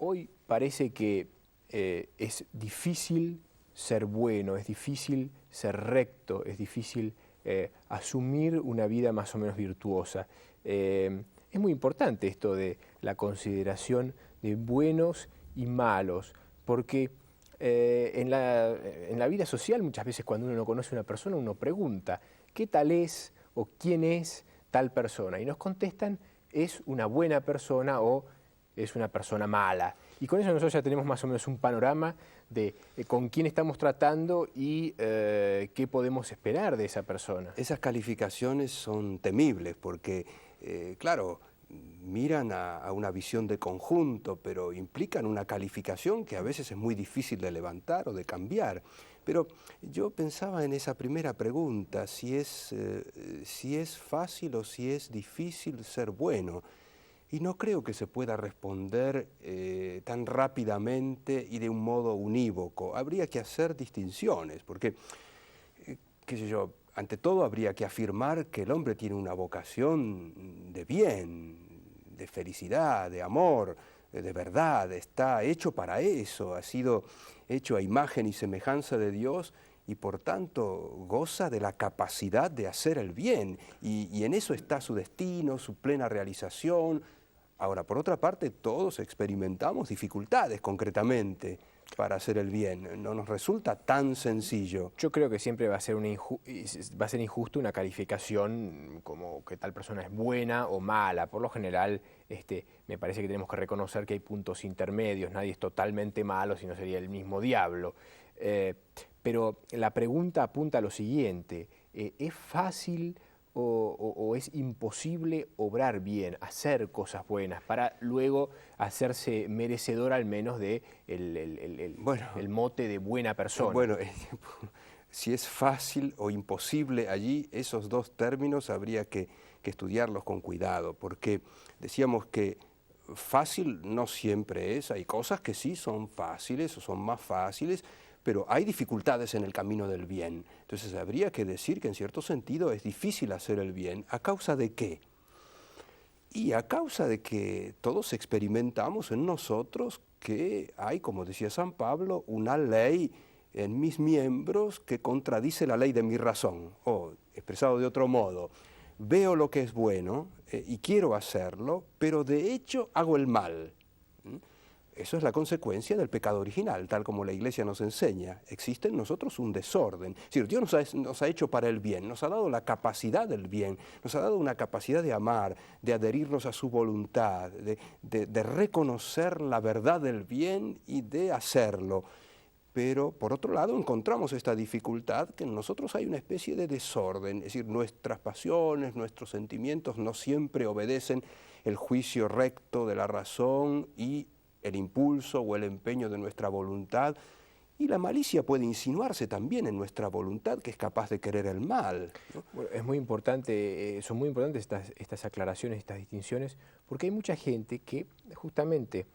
Hoy parece que es difícil ser bueno, es difícil ser recto, es difícil asumir una vida más o menos virtuosa. Es muy importante esto de la consideración de buenos y malos, porque en la vida social muchas veces cuando uno no conoce a una persona uno pregunta ¿qué tal es o quién es tal persona? Y nos contestan es una buena persona o es una persona mala. Y con eso nosotros ya tenemos más o menos un panorama de con quién estamos tratando y qué podemos esperar de esa persona. Esas calificaciones son temibles porque, claro, miran a una visión de conjunto, pero implican una calificación que a veces es muy difícil de levantar o de cambiar. Pero yo pensaba en esa primera pregunta, si es fácil o si es difícil ser bueno. Y no creo que se pueda responder tan rápidamente y de un modo unívoco. Habría que hacer distinciones, porque, qué sé yo, ante todo habría que afirmar que el hombre tiene una vocación de bien, de felicidad, de amor, de verdad, está hecho para eso, ha sido hecho a imagen y semejanza de Dios y por tanto goza de la capacidad de hacer el bien y en eso está su destino, su plena realización. Ahora, por otra parte, todos experimentamos dificultades concretamente para hacer el bien. No nos resulta tan sencillo. Yo creo que siempre va a ser, va a ser injusto una calificación como que tal persona es buena o mala. Por lo general, me parece que tenemos que reconocer que hay puntos intermedios. Nadie es totalmente malo, si no sería el mismo diablo. Pero la pregunta apunta a lo siguiente. ¿Es fácil o es imposible obrar bien, hacer cosas buenas, para luego hacerse merecedor al menos de el mote de buena persona? Bueno, si es fácil o imposible allí, esos dos términos habría que estudiarlos con cuidado, porque decíamos que fácil no siempre es, hay cosas que sí son fáciles o son más fáciles, pero hay dificultades en el camino del bien. Entonces habría que decir que en cierto sentido es difícil hacer el bien. ¿A causa de qué? Y a causa de que todos experimentamos en nosotros que hay, como decía San Pablo, una ley en mis miembros que contradice la ley de mi razón. O, expresado de otro modo, veo lo que es bueno y quiero hacerlo, pero de hecho hago el mal. Eso es la consecuencia del pecado original, tal como la Iglesia nos enseña. Existe en nosotros un desorden. Es decir, Dios nos ha hecho para el bien, nos ha dado la capacidad del bien, nos ha dado una capacidad de amar, de adherirnos a su voluntad, de reconocer la verdad del bien y de hacerlo. Pero, por otro lado, encontramos esta dificultad que en nosotros hay una especie de desorden, es decir, nuestras pasiones, nuestros sentimientos no siempre obedecen el juicio recto de la razón y el impulso o el empeño de nuestra voluntad, y la malicia puede insinuarse también en nuestra voluntad, que es capaz de querer el mal, ¿no? Bueno, es muy importante, son muy importantes estas aclaraciones, estas distinciones, porque hay mucha gente que justamente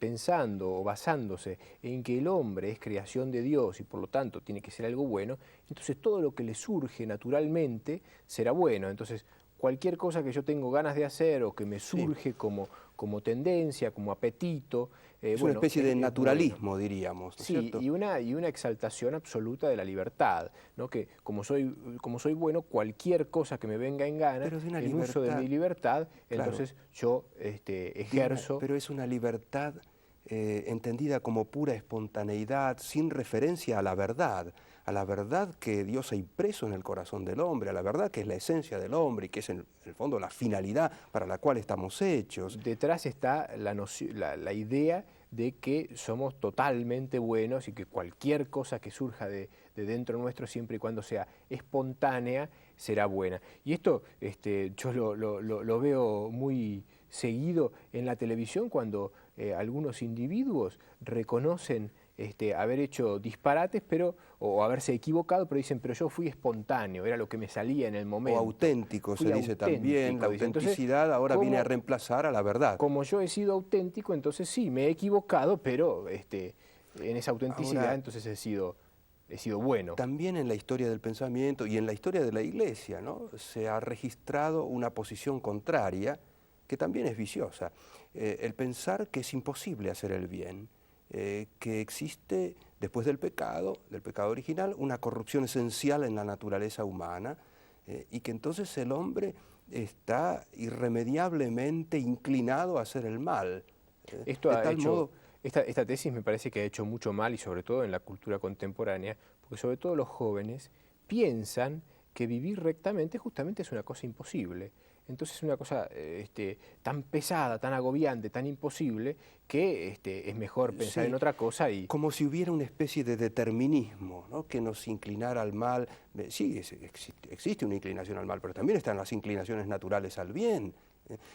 pensando o basándose en que el hombre es creación de Dios y por lo tanto tiene que ser algo bueno, entonces todo lo que le surge naturalmente será bueno. Entonces cualquier cosa que yo tengo ganas de hacer o que me surge como tendencia, como apetito, Es una bueno, especie de es naturalismo, bueno. diríamos, ¿no es Sí, cierto? y una exaltación absoluta de la libertad, ¿no? Que como soy bueno, cualquier cosa que me venga en gana, Pero de una en uso de libertad, mi libertad, claro, entonces yo ejerzo. pero es una libertad entendida como pura espontaneidad, sin referencia a la verdad que Dios ha impreso en el corazón del hombre, a la verdad que es la esencia del hombre y que es en el fondo la finalidad para la cual estamos hechos. Detrás está la idea de que somos totalmente buenos y que cualquier cosa que surja de dentro nuestro, siempre y cuando sea espontánea, será buena. Y esto yo lo veo muy seguido en la televisión cuando algunos individuos reconocen haber hecho disparates o haberse equivocado, pero dicen, pero yo fui espontáneo, era lo que me salía en el O momento. auténtico Fui se dice también, la auténtico, dice. Entonces, autenticidad ahora viene a ¿cómo, reemplazar a la verdad. como yo he sido auténtico, entonces sí, me he equivocado, pero en esa autenticidad Ahora, entonces he sido bueno? también en la historia del pensamiento y en la historia de la Iglesia, ¿no? Se ha registrado una posición contraria que también es viciosa. El pensar que es imposible hacer el bien, que existe después del pecado original, una corrupción esencial en la naturaleza humana, y que entonces el hombre está irremediablemente inclinado a hacer el mal. Esto De ha tal hecho, modo, esta tesis me parece que ha hecho mucho mal y sobre todo en la cultura contemporánea, porque sobre todo los jóvenes piensan que vivir rectamente justamente es una cosa imposible. Entonces es una cosa tan pesada, tan agobiante, tan imposible, que es mejor pensar en sí, otra cosa y como si hubiera una especie de determinismo, ¿no?, que nos inclinara al mal. Sí, existe una inclinación al mal, pero también están las inclinaciones naturales al bien.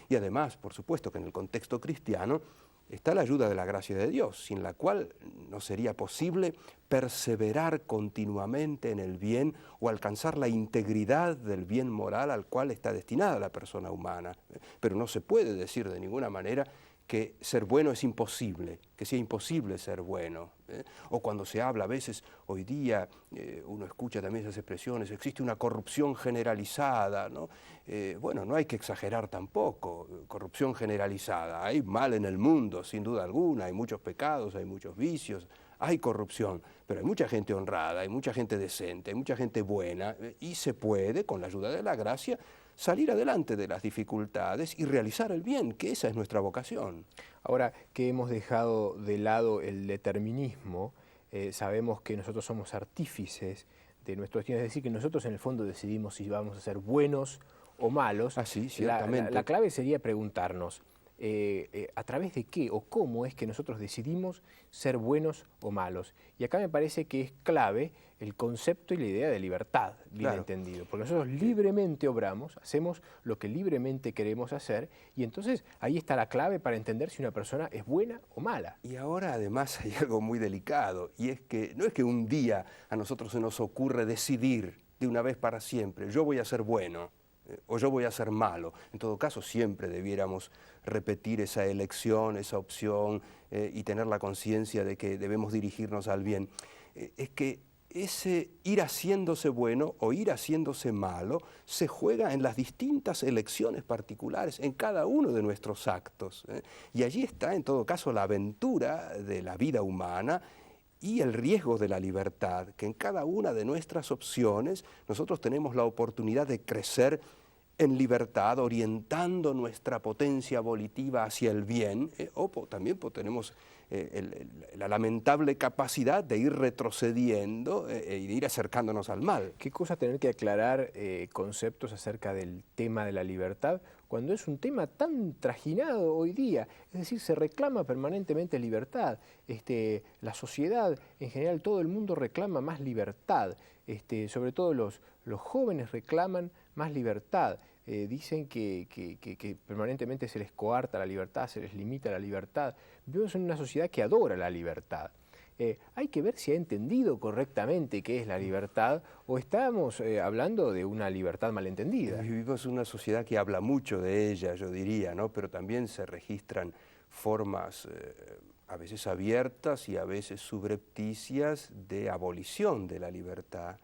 Y además, por supuesto, que en el contexto cristiano está la ayuda de la gracia de Dios, sin la cual no sería posible perseverar continuamente en el bien o alcanzar la integridad del bien moral al cual está destinada la persona humana. Pero no se puede decir de ninguna manera que ser bueno es imposible, que sea imposible ser bueno. O cuando se habla a veces, hoy día uno escucha también esas expresiones, existe una corrupción generalizada, ¿no? Bueno, no hay que exagerar tampoco, corrupción generalizada. Hay mal en el mundo, sin duda alguna, hay muchos pecados, hay muchos vicios, hay corrupción, pero hay mucha gente honrada, hay mucha gente decente, hay mucha gente buena, y se puede, con la ayuda de la gracia, salir adelante de las dificultades y realizar el bien, que esa es nuestra vocación. ahora que hemos dejado de lado el determinismo, sabemos que nosotros somos artífices de nuestro destino, es decir, que nosotros en el fondo decidimos si vamos a ser buenos o malos. Ah, sí, La ciertamente. clave sería preguntarnos, ¿a través de qué o cómo es que nosotros decidimos ser buenos o malos? Y acá me parece que es clave el concepto y la idea de libertad, bien Claro. entendido, porque nosotros libremente obramos, hacemos lo que libremente queremos hacer, y entonces ahí está la clave para entender si una persona es buena o mala. Y ahora además hay algo muy delicado, y es que no es que un día a nosotros se nos ocurre decidir de una vez para siempre, yo voy a ser bueno o yo voy a ser malo. En todo caso, siempre debiéramos repetir esa elección, esa opción, y tener la conciencia de que debemos dirigirnos al bien. Es que ese ir haciéndose bueno o ir haciéndose malo se juega en las distintas elecciones particulares, en cada uno de nuestros actos. Y allí está, en todo caso, la aventura de la vida humana y el riesgo de la libertad, que en cada una de nuestras opciones nosotros tenemos la oportunidad de crecer en libertad, orientando nuestra potencia volitiva hacia el bien, también tenemos la lamentable capacidad de ir retrocediendo y de ir acercándonos al mal. Qué cosa tener que aclarar conceptos acerca del tema de la libertad cuando es un tema tan trajinado hoy día. Es decir, se reclama permanentemente libertad. La sociedad, en general, todo el mundo reclama más libertad. Sobre todo los jóvenes reclaman más libertad. Dicen que permanentemente se les coarta la libertad, se les limita la libertad. Vivimos en una sociedad que adora la libertad. Hay que ver si ha entendido correctamente qué es la libertad o estamos hablando de una libertad malentendida. Vivimos en una sociedad que habla mucho de ella, yo diría, ¿no? Pero también se registran formas a veces abiertas y a veces subrepticias de abolición de la libertad.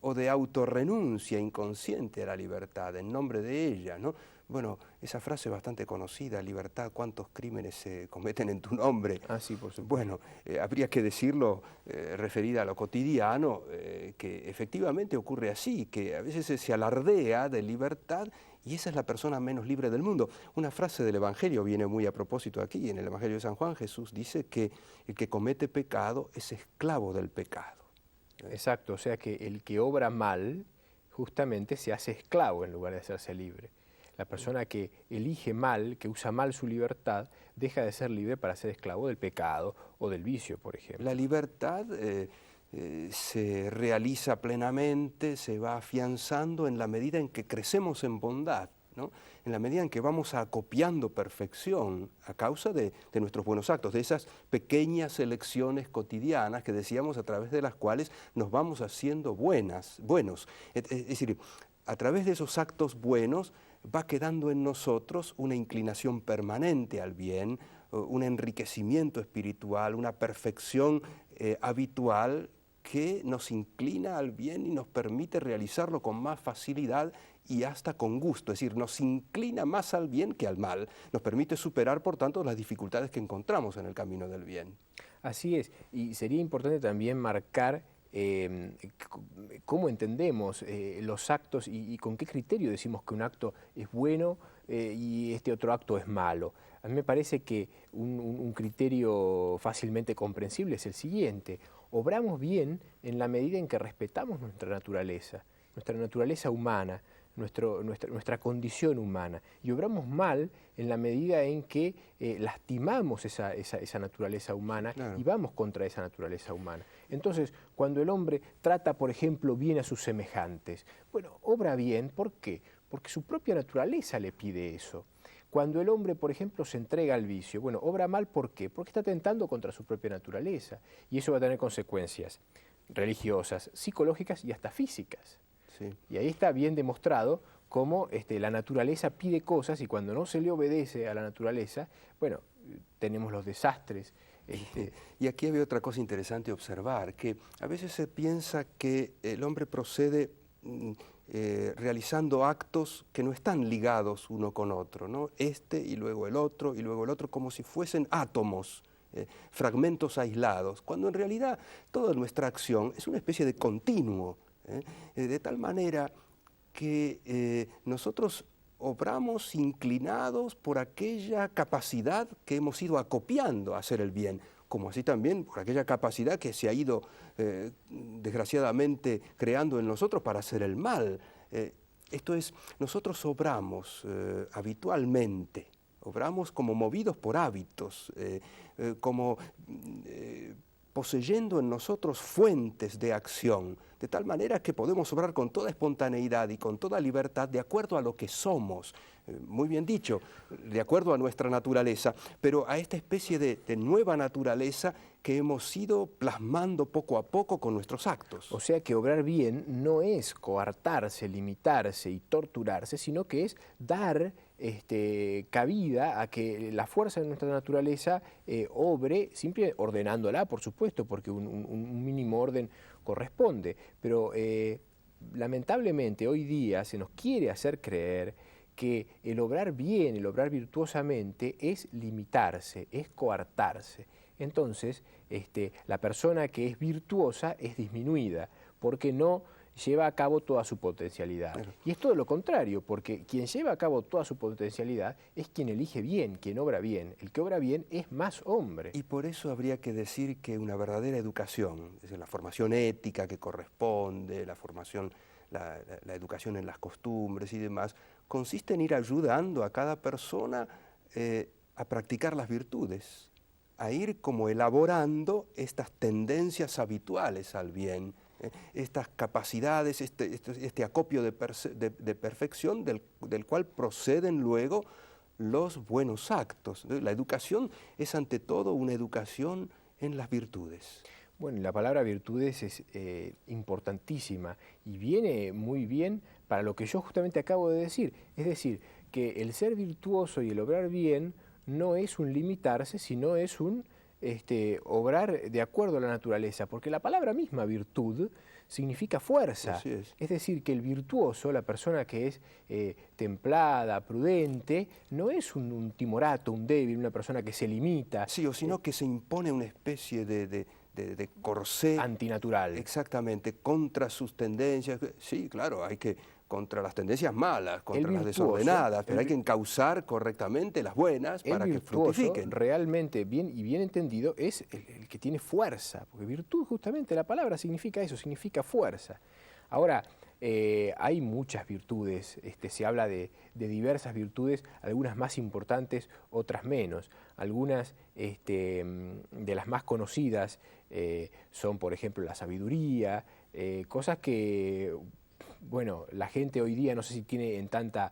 O de autorrenuncia inconsciente a la libertad en nombre de ella, ¿no? Bueno, esa frase bastante conocida, libertad, ¿cuántos crímenes se cometen en tu nombre? Ah, sí, por supuesto. Bueno, habría que decirlo referida a lo cotidiano, que efectivamente ocurre así, que a veces se alardea de libertad y esa es la persona menos libre del mundo. Una frase del Evangelio viene muy a propósito aquí, en el Evangelio de San Juan, Jesús dice que el que comete pecado es esclavo del pecado. Exacto, o sea que el que obra mal justamente se hace esclavo en lugar de hacerse libre. La persona que elige mal, que usa mal su libertad, deja de ser libre para ser esclavo del pecado o del vicio, por ejemplo. La libertad se realiza plenamente, se va afianzando en la medida en que crecemos en bondad, ¿no? En la medida en que vamos acopiando perfección a causa de nuestros buenos actos, de esas pequeñas elecciones cotidianas que decíamos a través de las cuales nos vamos haciendo buenos. Es decir, a través de esos actos buenos va quedando en nosotros una inclinación permanente al bien, un enriquecimiento espiritual, una perfección habitual que nos inclina al bien y nos permite realizarlo con más facilidad y hasta con gusto, es decir, nos inclina más al bien que al mal, nos permite superar, por tanto, las dificultades que encontramos en el camino del bien. Así es, y sería importante también marcar cómo entendemos los actos y con qué criterio decimos que un acto es bueno y este otro acto es malo. A mí me parece que un criterio fácilmente comprensible es el siguiente: obramos bien en la medida en que respetamos nuestra naturaleza humana, nuestra condición humana, y obramos mal en la medida en que lastimamos esa naturaleza humana, Claro. y vamos contra esa naturaleza humana. Entonces, cuando el hombre trata, por ejemplo, bien a sus semejantes, bueno, obra bien, ¿por qué? Porque su propia naturaleza le pide eso. Cuando el hombre, por ejemplo, se entrega al vicio, bueno, obra mal, ¿por qué? Porque está atentando contra su propia naturaleza, y eso va a tener consecuencias religiosas, psicológicas y hasta físicas. Sí. Y ahí está bien demostrado cómo la naturaleza pide cosas, y cuando no se le obedece a la naturaleza, bueno, tenemos los desastres. Y aquí había otra cosa interesante observar, que a veces se piensa que el hombre procede realizando actos que no están ligados uno con otro, ¿no? Y luego el otro, y luego el otro, como si fuesen átomos, fragmentos aislados, cuando en realidad toda nuestra acción es una especie de continuo, de tal manera que nosotros obramos inclinados por aquella capacidad que hemos ido acopiando a hacer el bien, como así también por aquella capacidad que se ha ido desgraciadamente creando en nosotros para hacer el mal. Esto es, nosotros obramos habitualmente, obramos como movidos por hábitos, como poseyendo en nosotros fuentes de acción, de tal manera que podemos obrar con toda espontaneidad y con toda libertad de acuerdo a lo que somos, muy bien dicho, de acuerdo a nuestra naturaleza, pero a esta especie de nueva naturaleza que hemos ido plasmando poco a poco con nuestros actos. O sea que obrar bien no es coartarse, limitarse y torturarse, sino que es dar cabida a que la fuerza de nuestra naturaleza obre, siempre ordenándola, por supuesto, porque un mínimo orden corresponde, pero lamentablemente hoy día se nos quiere hacer creer que el obrar bien, el obrar virtuosamente es limitarse, es coartarse. Entonces, la persona que es virtuosa es disminuida, porque no lleva a cabo toda su potencialidad. Claro. Y es todo lo contrario, porque quien lleva a cabo toda su potencialidad es quien elige bien, quien obra bien. El que obra bien es más hombre. Y por eso habría que decir que una verdadera educación, es decir, la formación ética que corresponde, la formación, la educación en las costumbres y demás, consiste en ir ayudando a cada persona a practicar las virtudes, a ir como elaborando estas tendencias habituales al bien, estas capacidades, este acopio de perfección del cual proceden luego los buenos actos. La educación es ante todo una educación en las virtudes. Bueno, la palabra virtudes es importantísima y viene muy bien para lo que yo justamente acabo de decir. Es decir, que el ser virtuoso y el obrar bien no es un limitarse, sino es un obrar de acuerdo a la naturaleza, porque la palabra misma virtud significa fuerza. Así es. Es decir, que el virtuoso, la persona que es templada, prudente, no es un timorato, un débil, una persona que se limita. Sí, o sino que se impone una especie de corsé antinatural. Exactamente, contra sus tendencias. Sí, claro, hay que, contra las tendencias malas, contra las virtuoso, desordenadas, pero hay que encauzar correctamente las buenas para que fructifiquen. Realmente bien y bien entendido es el que tiene fuerza, porque virtud justamente la palabra significa eso, significa fuerza. Ahora, hay muchas virtudes, se habla de diversas virtudes, algunas más importantes, otras menos. Algunas de las más conocidas son, por ejemplo, la sabiduría, cosas que, bueno, la gente hoy día no sé si tiene en tanta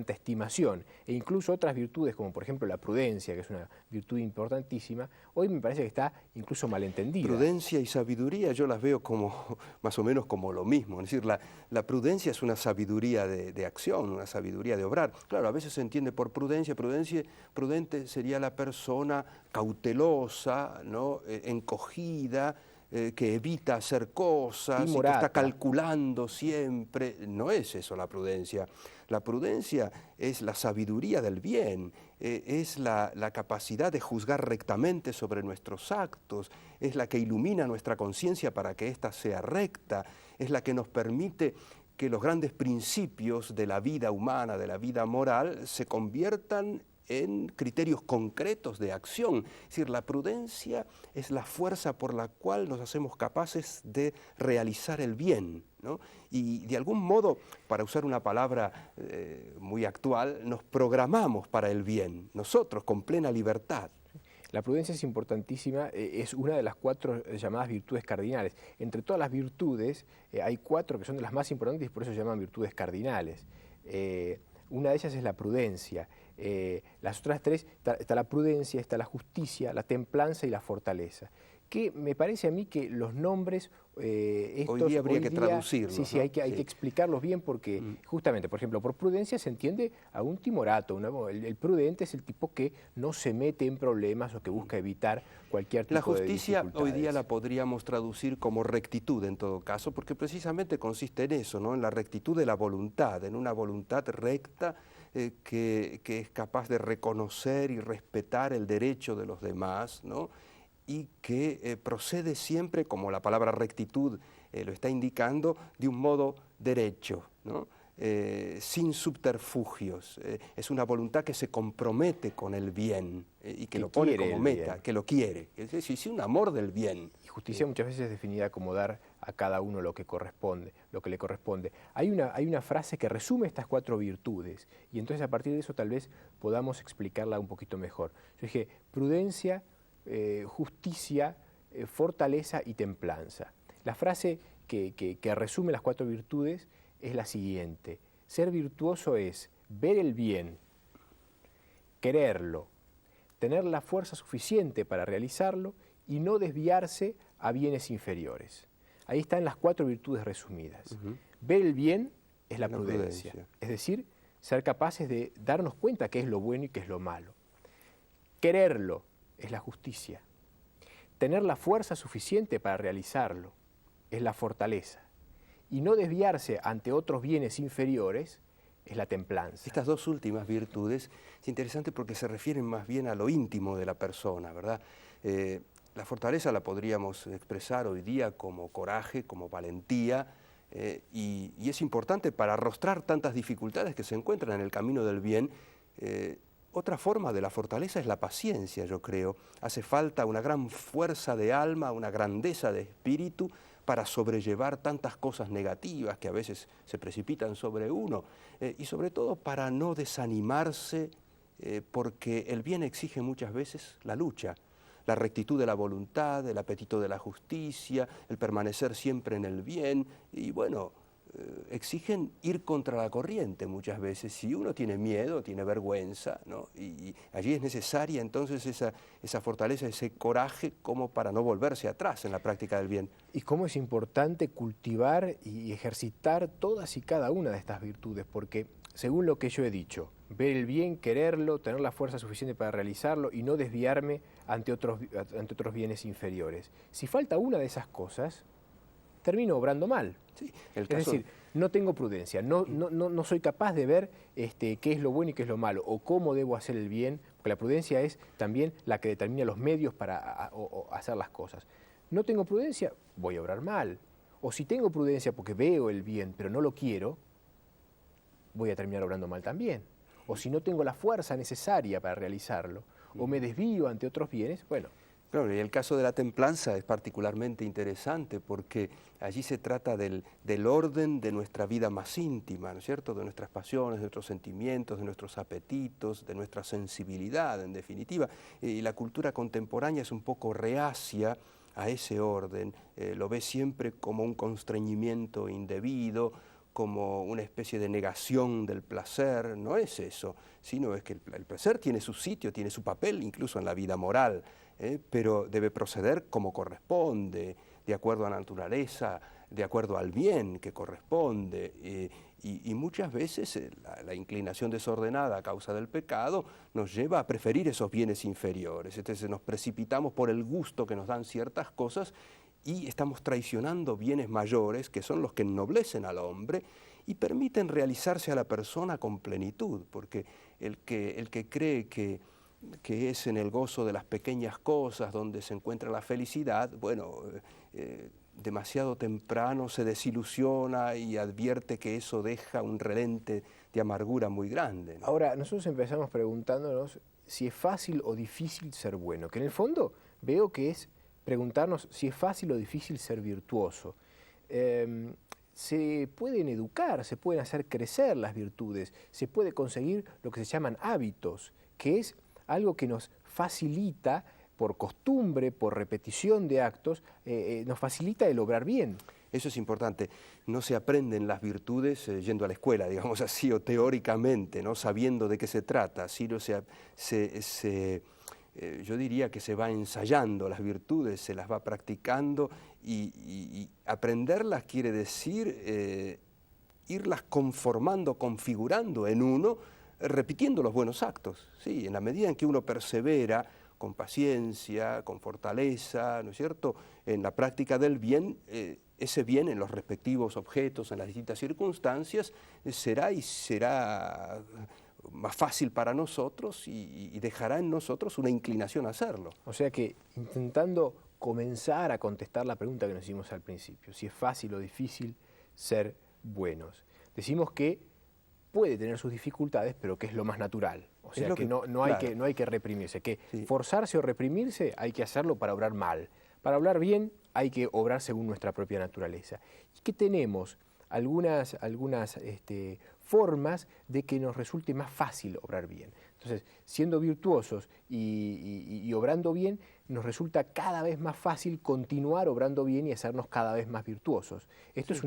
estimación, e incluso otras virtudes como por ejemplo la prudencia, que es una virtud importantísima, hoy me parece que está incluso malentendida. Prudencia y sabiduría yo las veo como más o menos como lo mismo, es decir, la prudencia es una sabiduría de acción, una sabiduría de obrar. Claro, a veces se entiende por prudencia, prudente sería la persona cautelosa, ¿no? Encogida, que evita hacer cosas, y que Timorata. está calculando siempre. No es eso la prudencia. La prudencia es la sabiduría del bien, es la capacidad de juzgar rectamente sobre nuestros actos, es la que ilumina nuestra conciencia para que ésta sea recta, es la que nos permite que los grandes principios de la vida humana, de la vida moral, se conviertan en criterios concretos de acción. Es decir, la prudencia es la fuerza por la cual nos hacemos capaces de realizar el bien, ¿no? Y de algún modo, para usar una palabra muy actual, nos programamos para el bien, nosotros con plena libertad. La prudencia es importantísima, es una de las 4 llamadas virtudes cardinales. Entre todas las virtudes hay 4 que son de las más importantes y por eso se llaman virtudes cardinales. Una de ellas es la prudencia. Las otras 3, está la prudencia, está la justicia, la templanza y la fortaleza. Que me parece a mí que los nombres estos hoy día habría que traducirlos. Sí, ¿no? hay que explicarlos bien porque justamente, por ejemplo, por prudencia se entiende a un timorato. El prudente es el tipo que no se mete en problemas o que busca evitar cualquier tipo de La justicia dificultades. hoy día la podríamos traducir como rectitud en todo caso, porque precisamente consiste en eso, ¿no? En la rectitud de la voluntad, en una voluntad recta que es capaz de reconocer y respetar el derecho de los demás, ¿no? Y que procede siempre, como la palabra rectitud lo está indicando, de un modo derecho, ¿no? Sin subterfugios. Es una voluntad que se compromete con el bien y que lo pone como meta, que lo quiere. Es decir, sí, un amor del bien. Y justicia muchas veces es definida como dar a cada uno lo que corresponde, lo que le corresponde. Hay una frase que resume estas 4 virtudes y entonces a partir de eso tal vez podamos explicarla un poquito mejor. Yo dije prudencia, justicia, fortaleza y templanza. La frase que resume las 4 virtudes es la siguiente: ser virtuoso es ver el bien, quererlo, tener la fuerza suficiente para realizarlo y no desviarse a bienes inferiores. Ahí están las 4 virtudes resumidas. Ver el bien es la prudencia, es decir, ser capaces de darnos cuenta qué es lo bueno y qué es lo malo. Quererlo es la justicia. Tener la fuerza suficiente para realizarlo es la fortaleza. Y no desviarse ante otros bienes inferiores es la templanza. Estas 2 últimas virtudes es interesante porque se refieren más bien a lo íntimo de la persona, ¿verdad? La fortaleza la podríamos expresar hoy día como coraje, como valentía, y es importante para arrostrar tantas dificultades que se encuentran en el camino del bien. Otra forma de la fortaleza es la paciencia, yo creo. Hace falta una gran fuerza de alma, una grandeza de espíritu para sobrellevar tantas cosas negativas que a veces se precipitan sobre uno y sobre todo para no desanimarse porque el bien exige muchas veces la lucha, la rectitud de la voluntad, el apetito de la justicia, el permanecer siempre en el bien y bueno, exigen ir contra la corriente muchas veces. Si uno tiene miedo, tiene vergüenza, ¿no? Y allí es necesaria entonces esa fortaleza, ese coraje como para no volverse atrás en la práctica del bien. Y cómo es importante cultivar y ejercitar todas y cada una de estas virtudes, porque según lo que yo he dicho, ver el bien, quererlo, tener la fuerza suficiente para realizarlo y no desviarme ante otros bienes inferiores. Si falta una de esas cosas, termino obrando mal. Sí, es decir, no tengo prudencia, no soy capaz de ver qué es lo bueno y qué es lo malo, o cómo debo hacer el bien, porque la prudencia es también la que determina los medios para hacer las cosas. No tengo prudencia, voy a obrar mal. O si tengo prudencia porque veo el bien, pero no lo quiero, voy a terminar obrando mal también. O si no tengo la fuerza necesaria para realizarlo, o me desvío ante otros bienes, bueno. Claro, y el caso de la templanza es particularmente interesante porque allí se trata del orden de nuestra vida más íntima, ¿no es cierto? De nuestras pasiones, de nuestros sentimientos, de nuestros apetitos, de nuestra sensibilidad, en definitiva. Y la cultura contemporánea es un poco reacia a ese orden, lo ve siempre como un constreñimiento indebido, como una especie de negación del placer. No es eso, sino es que el placer tiene su sitio, tiene su papel incluso en la vida moral, pero debe proceder como corresponde, de acuerdo a la naturaleza, de acuerdo al bien que corresponde. Y muchas veces la inclinación desordenada a causa del pecado nos lleva a preferir esos bienes inferiores. Entonces nos precipitamos por el gusto que nos dan ciertas cosas y estamos traicionando bienes mayores que son los que ennoblecen al hombre y permiten realizarse a la persona con plenitud, porque el que cree que es en el gozo de las pequeñas cosas donde se encuentra la felicidad, bueno, demasiado temprano se desilusiona y advierte que eso deja un relente de amargura muy grande, ¿no? Ahora, nosotros empezamos preguntándonos si es fácil o difícil ser bueno, que en el fondo veo que es preguntarnos si es fácil o difícil ser virtuoso. Se pueden educar, se pueden hacer crecer las virtudes, se puede conseguir lo que se llaman hábitos, que es algo que nos facilita por costumbre, por repetición de actos, nos facilita el obrar bien. Eso es importante. No se aprenden las virtudes yendo a la escuela, digamos así, o teóricamente, ¿no? Sabiendo de qué se trata. Sino yo diría que se va ensayando las virtudes, se las va practicando y aprenderlas quiere decir irlas conformando, configurando en uno, repitiendo los buenos actos. Sí, en la medida en que uno persevera con paciencia, con fortaleza, ¿no es cierto?, en la práctica del bien, ese bien en los respectivos objetos, en las distintas circunstancias, será más fácil para nosotros y dejará en nosotros una inclinación a hacerlo. O sea que intentando comenzar a contestar la pregunta que nos hicimos al principio, si es fácil o difícil ser buenos. Decimos que puede tener sus dificultades, pero que es lo más natural. O sea que no hay que reprimirse, que sí, forzarse o reprimirse hay que hacerlo para obrar mal. Para obrar bien hay que obrar según nuestra propia naturaleza. Y que tenemos algunas formas de que nos resulte más fácil obrar bien. Entonces, siendo virtuosos y obrando bien, nos resulta cada vez más fácil continuar obrando bien y hacernos cada vez más virtuosos. Esto es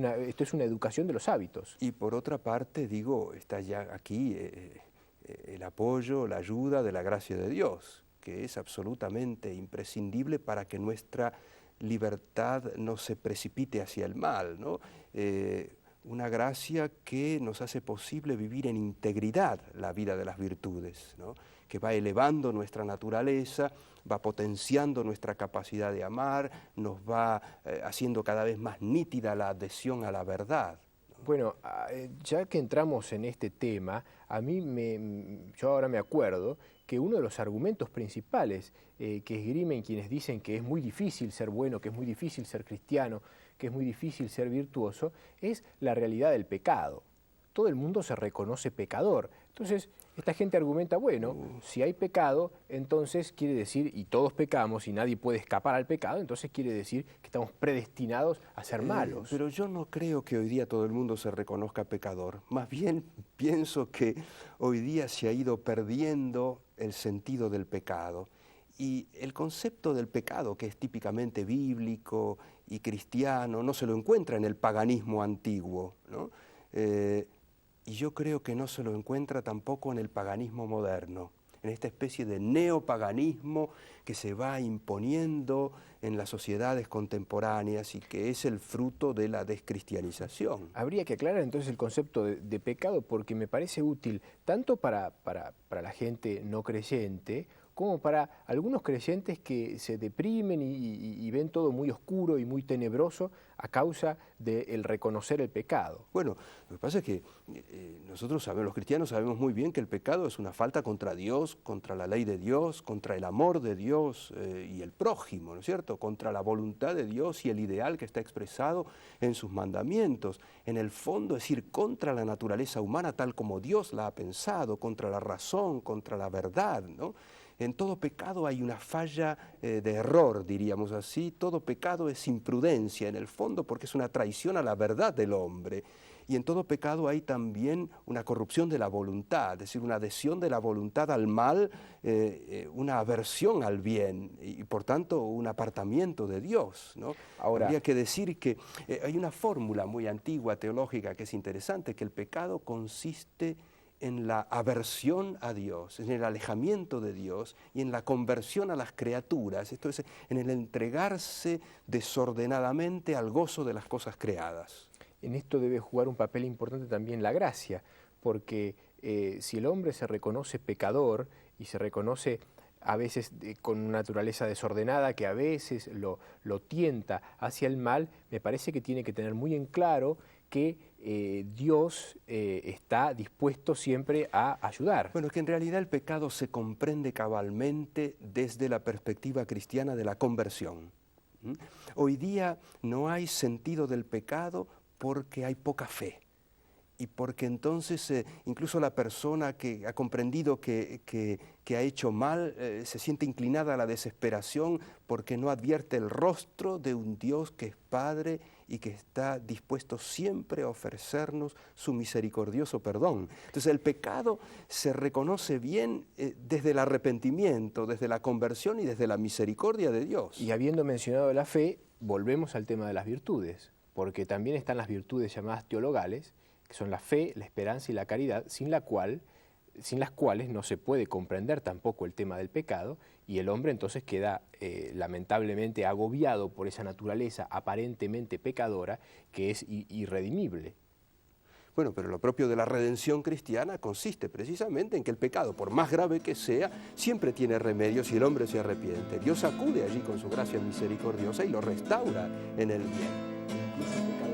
una educación de los hábitos. Y por otra parte, digo, está ya aquí el apoyo, la ayuda de la gracia de Dios, que es absolutamente imprescindible para que nuestra libertad no se precipite hacia el mal, ¿no? Una gracia que nos hace posible vivir en integridad la vida de las virtudes, ¿no? Que va elevando nuestra naturaleza, va potenciando nuestra capacidad de amar, nos va haciendo cada vez más nítida la adhesión a la verdad. Bueno, ya que entramos en este tema, yo ahora me acuerdo que uno de los argumentos principales que esgrimen quienes dicen que es muy difícil ser bueno, que es muy difícil ser cristiano, que es muy difícil ser virtuoso, es la realidad del pecado. Todo el mundo se reconoce pecador. Entonces, esta gente argumenta, bueno, si hay pecado, entonces quiere decir, y todos pecamos y nadie puede escapar al pecado, entonces quiere decir que estamos predestinados a ser malos. Pero yo no creo que hoy día todo el mundo se reconozca pecador. Más bien pienso que hoy día se ha ido perdiendo el sentido del pecado. Y el concepto del pecado, que es típicamente bíblico y cristiano, no se lo encuentra en el paganismo antiguo, ¿no? Y yo creo que no se lo encuentra tampoco en el paganismo moderno, en esta especie de neopaganismo que se va imponiendo en las sociedades contemporáneas y que es el fruto de la descristianización. Habría que aclarar entonces el concepto de pecado porque me parece útil tanto para la gente no creyente como para algunos creyentes que se deprimen y ven todo muy oscuro y muy tenebroso a causa del reconocer el pecado. Bueno, lo que pasa es que nosotros sabemos, los cristianos sabemos muy bien que el pecado es una falta contra Dios, contra la ley de Dios, contra el amor de Dios y el prójimo, ¿no es cierto? Contra la voluntad de Dios y el ideal que está expresado en sus mandamientos. En el fondo, es decir, contra la naturaleza humana tal como Dios la ha pensado, contra la razón, contra la verdad, ¿no? En todo pecado hay una falla de error, diríamos así. Todo pecado es imprudencia, en el fondo, porque es una traición a la verdad del hombre. Y en todo pecado hay también una corrupción de la voluntad, es decir, una adhesión de la voluntad al mal, una aversión al bien y, por tanto, un apartamiento de Dios, ¿no? Ahora, habría que decir que hay una fórmula muy antigua teológica que es interesante, que el pecado consiste en la aversión a Dios, en el alejamiento de Dios y en la conversión a las criaturas, esto es, en el entregarse desordenadamente al gozo de las cosas creadas. En esto debe jugar un papel importante también la gracia, porque si el hombre se reconoce pecador y se reconoce a veces con una naturaleza desordenada, que a veces lo tienta hacia el mal, me parece que tiene que tener muy en claro que Dios está dispuesto siempre a ayudar. Bueno, que en realidad el pecado se comprende cabalmente desde la perspectiva cristiana de la conversión. Hoy día no hay sentido del pecado porque hay poca fe. Y porque entonces incluso la persona que ha comprendido que ha hecho mal se siente inclinada a la desesperación porque no advierte el rostro de un Dios que es Padre y que está dispuesto siempre a ofrecernos su misericordioso perdón. Entonces el pecado se reconoce bien desde el arrepentimiento, desde la conversión y desde la misericordia de Dios. Y habiendo mencionado la fe, volvemos al tema de las virtudes, porque también están las virtudes llamadas teologales, que son la fe, la esperanza y la caridad, sin las cuales no se puede comprender tampoco el tema del pecado, y el hombre entonces queda lamentablemente agobiado por esa naturaleza aparentemente pecadora que es irredimible. Bueno, pero lo propio de la redención cristiana consiste precisamente en que el pecado, por más grave que sea, siempre tiene remedio si el hombre se arrepiente. Dios acude allí con su gracia misericordiosa y lo restaura en el bien.